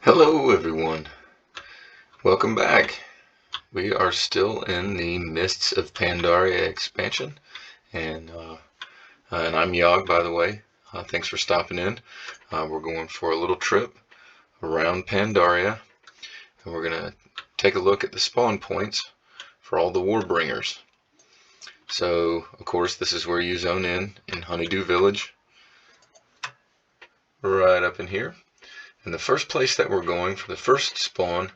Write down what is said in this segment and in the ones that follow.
Hello everyone, welcome back. We are still in the Mists of Pandaria expansion, and I'm Yog, by the way. Thanks for stopping in. We're going for a little trip around Pandaria, and we're going to take a look at the spawn points for all the Warbringers. So, of course, this is where you zone in Honeydew Village, right up in here. And the first place that we're going for the first spawn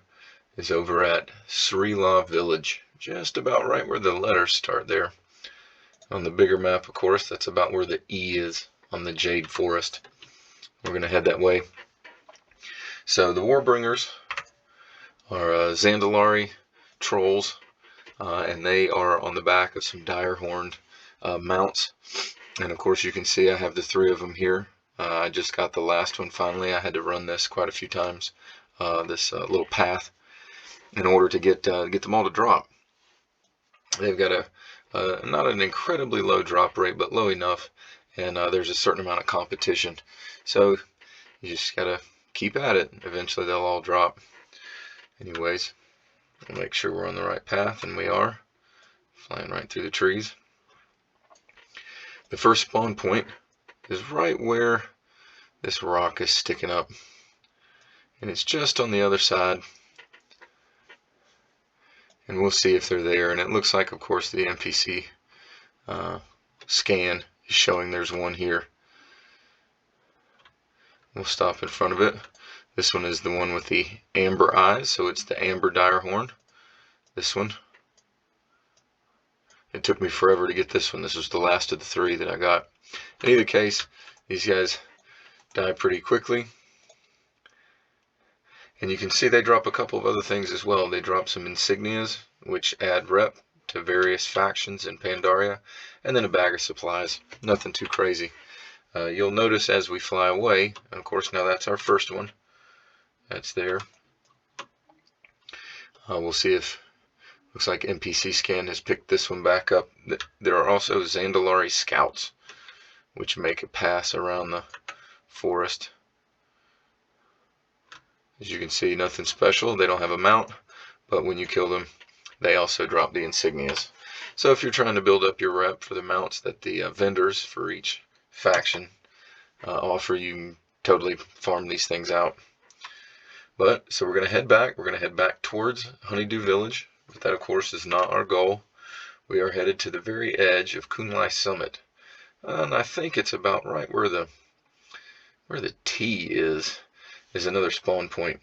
is over at Srila Village, just about right where the letters start there. On the bigger map, of course, that's about where the E is on the Jade Forest. We're going to head that way. So the Warbringers are Zandalari trolls, and they are on the back of some Direhorn mounts. And of course you can see I have the three of them here. I just got the last one finally. I had to run this quite a few times, this little path, in order to get them all to drop. They've got a not an incredibly low drop rate, but low enough, and there's a certain amount of competition. So you just gotta keep at it. Eventually they'll all drop. Anyways, we'll make sure we're on the right path, and we are. Flying right through the trees. The first spawn point is right where this rock is sticking up, and it's just on the other side, and we'll see if they're there. And it looks like, of course, the NPC scan is showing there's one here. We'll stop in front of it. This one is the one with the amber eyes, so it's the Amber Direhorn. This one. It took me forever to get this one. This was the last of the three that I got. In either case, these guys die pretty quickly. And you can see they drop a couple of other things as well. They drop some insignias, which add rep to various factions in Pandaria, and then a bag of supplies. Nothing too crazy. You'll notice as we fly away, and of course now that's our first one. That's there. We'll see if, looks like NPC Scan has picked this one back up. There are also Zandalari scouts, which make a pass around the forest. As you can see, nothing special. They don't have a mount, but when you kill them, they also drop the insignias. So if you're trying to build up your rep for the mounts that the vendors for each faction offer, you can totally farm these things out. But, so we're going to head back. We're going to head back towards Honeydew Village. But that, of course, is not our goal. We are headed to the very edge of Kunlai Summit. And I think it's about right where the T is another spawn point.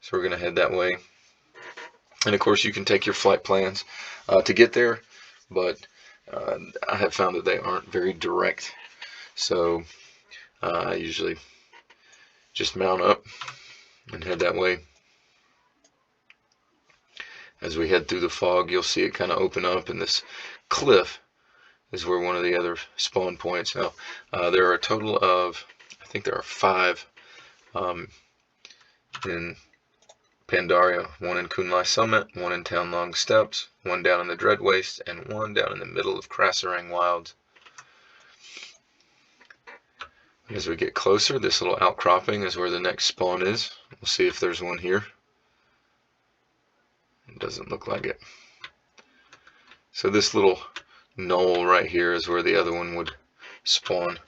So we're going to head that way. And, of course, you can take your flight plans to get there. But I have found that they aren't very direct. So I usually just mount up and head that way. As we head through the fog, you'll see it kind of open up, and this cliff is where one of the other spawn points. Now, there are a total of, I think there are 5 in Pandaria. 1 in Kunlai Summit, 1 in Townlong Steppes, 1 down in the Dread Waste, and 1 down in the middle of Krasarang Wilds. As we get closer, this little outcropping is where the next spawn is. We'll see if there's one here. It doesn't look like it. So this little knoll right here is where the other one would spawn.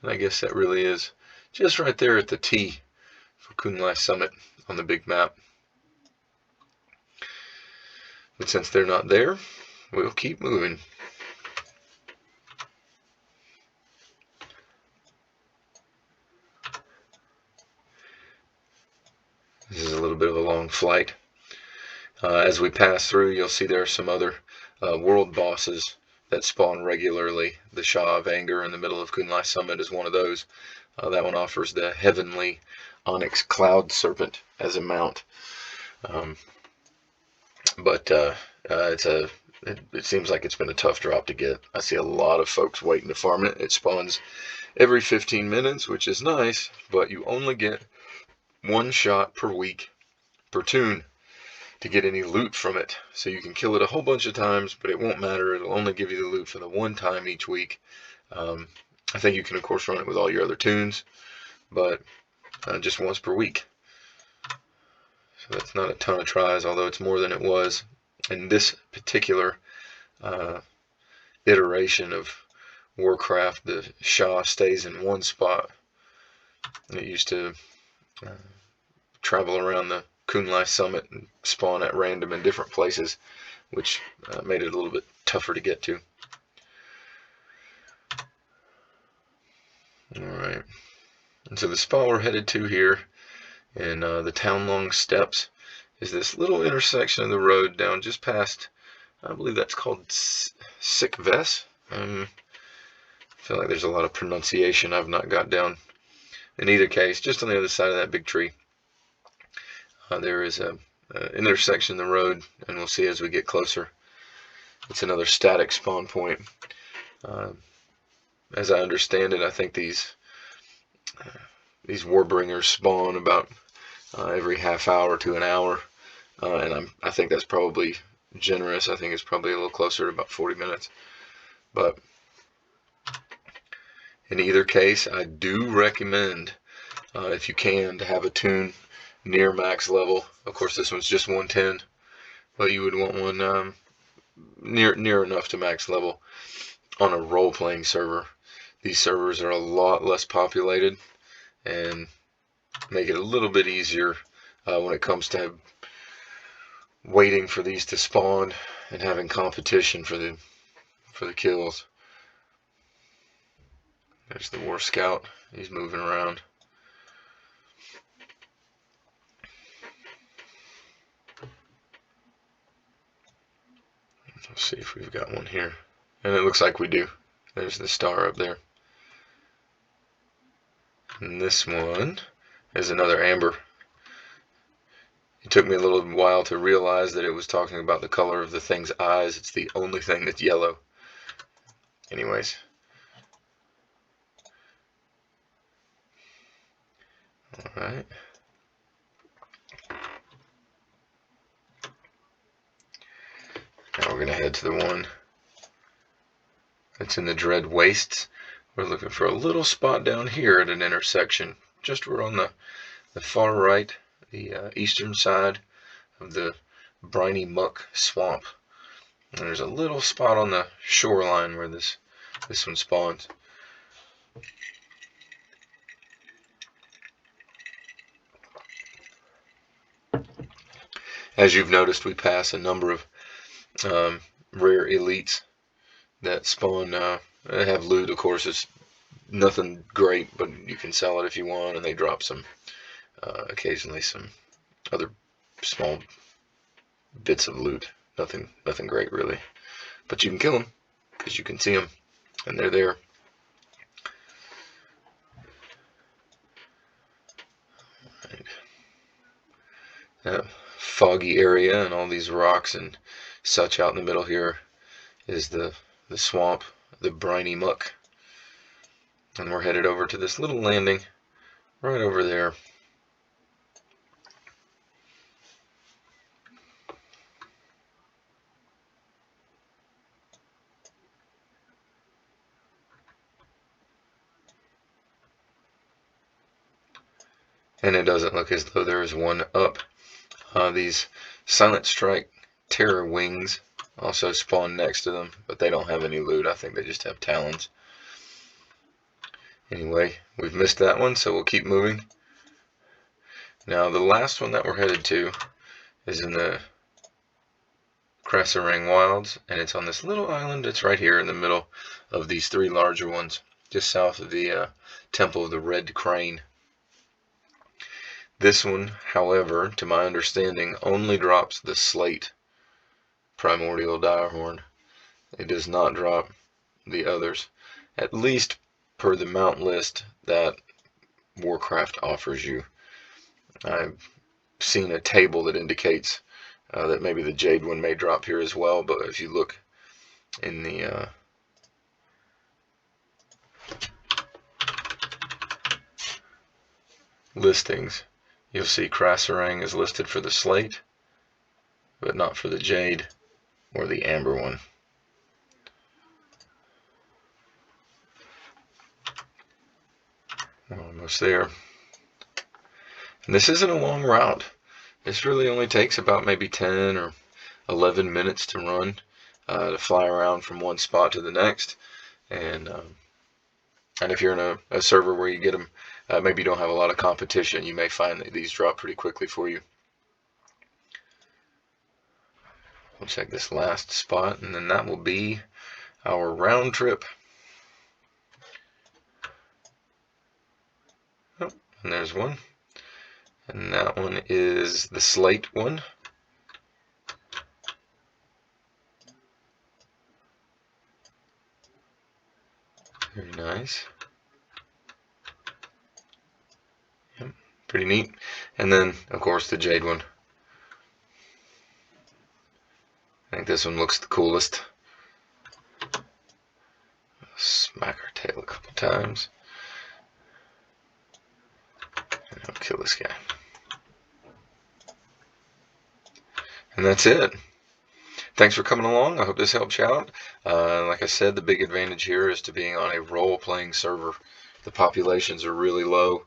And I guess that really is just right there at the T for Kunlai Summit on the big map. But since they're not there, we'll keep moving. This is a little bit of a long flight. As we pass through, you'll see there are some other world bosses that spawn regularly. The Shah of Anger in the middle of Kunlai Summit is one of those. That one offers the Heavenly Onyx Cloud Serpent as a mount. It seems like it's been a tough drop to get. I see a lot of folks waiting to farm it. It spawns every 15 minutes, which is nice, but you only get 1 shot per week per toon to get any loot from it. So you can kill it a whole bunch of times, but it won't matter. It'll only give you the loot for the 1 time each week. I think you can, of course, run it with all your other toons, but just once per week. So that's not a ton of tries, although it's more than it was in this particular iteration of Warcraft. The Shah stays in one spot. It used to travel around the Kunlai summit and spawn at random in different places, which made it a little bit tougher to get to. Alright, and so the spot we're headed to here in the Townlong Steppes is this little intersection of the road down just past, I believe that's called Sikves. I feel like there's a lot of pronunciation I've not got down. In either case, just on the other side of that big tree, there is an intersection in the road, and we'll see as we get closer. It's another static spawn point. As I understand it, I think these Warbringers spawn about every half hour to an hour, and I think that's probably generous. I think it's probably a little closer to about 40 minutes. But in either case, I do recommend, if you can, to have a tune near max level. Of course, this one's just 110, but you would want one near enough to max level on a role-playing server. These servers are a lot less populated and make it a little bit easier when it comes to waiting for these to spawn and having competition for the kills. There's the War Scout. He's moving around. Let's see if we've got one here. And it looks like we do. There's the star up there. And this one is another amber. It took me a little while to realize that it was talking about the color of the thing's eyes. It's the only thing that's yellow. Anyways. Alright. Now we're going to head to the one that's in the Dread Wastes. We're looking for a little spot down here at an intersection. Just we're on the far right, the eastern side of the briny muck swamp. And there's a little spot on the shoreline where this one spawns. As you've noticed, we pass a number of rare elites that spawn, have loot. Of course, it's nothing great, but you can sell it if you want, and they drop some, occasionally some other small bits of loot. Nothing great really, but you can kill them because you can see them, and they're there. Right. That foggy area and all these rocks and such out in the middle here is the swamp, the briny muck. And we're headed over to this little landing right over there. And it doesn't look as though there is one up. These Silent Strike Terror Wings also spawn next to them, but they don't have any loot. I think they just have talons. Anyway, we've missed that one, so we'll keep moving. Now, the last one that we're headed to is in the Krasarang Wilds, and it's on this little island. It's right here in the middle of these three larger ones, just south of the Temple of the Red Crane. This one, however, to my understanding, only drops the Slate Primordial Direhorn. It does not drop the others, at least per the mount list that Warcraft offers you. I've seen a table that indicates that maybe the Jade one may drop here as well, but if you look in the listings, you'll see Krasarang is listed for the Slate, but not for the Jade or the Amber one. We're almost there. And this isn't a long route. This really only takes about maybe 10 or 11 minutes to run, to fly around from one spot to the next. And if you're in a server where you get them, maybe you don't have a lot of competition, you may find that these drop pretty quickly for you. We'll check this last spot, and then that will be our round trip. Oh, and there's one. And that one is the Slate one. Very nice. Yep, pretty neat. And then, of course, the Jade one. I think this one looks the coolest. Smack her tail a couple times. And I'll kill this guy. And that's it. Thanks for coming along. I hope this helps you out. Like I said, the big advantage here is to being on a role-playing server. The populations are really low.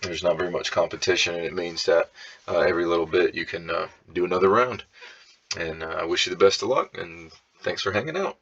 There's not very much competition, and it means that every little bit you can do another round. And I wish you the best of luck, and thanks for hanging out.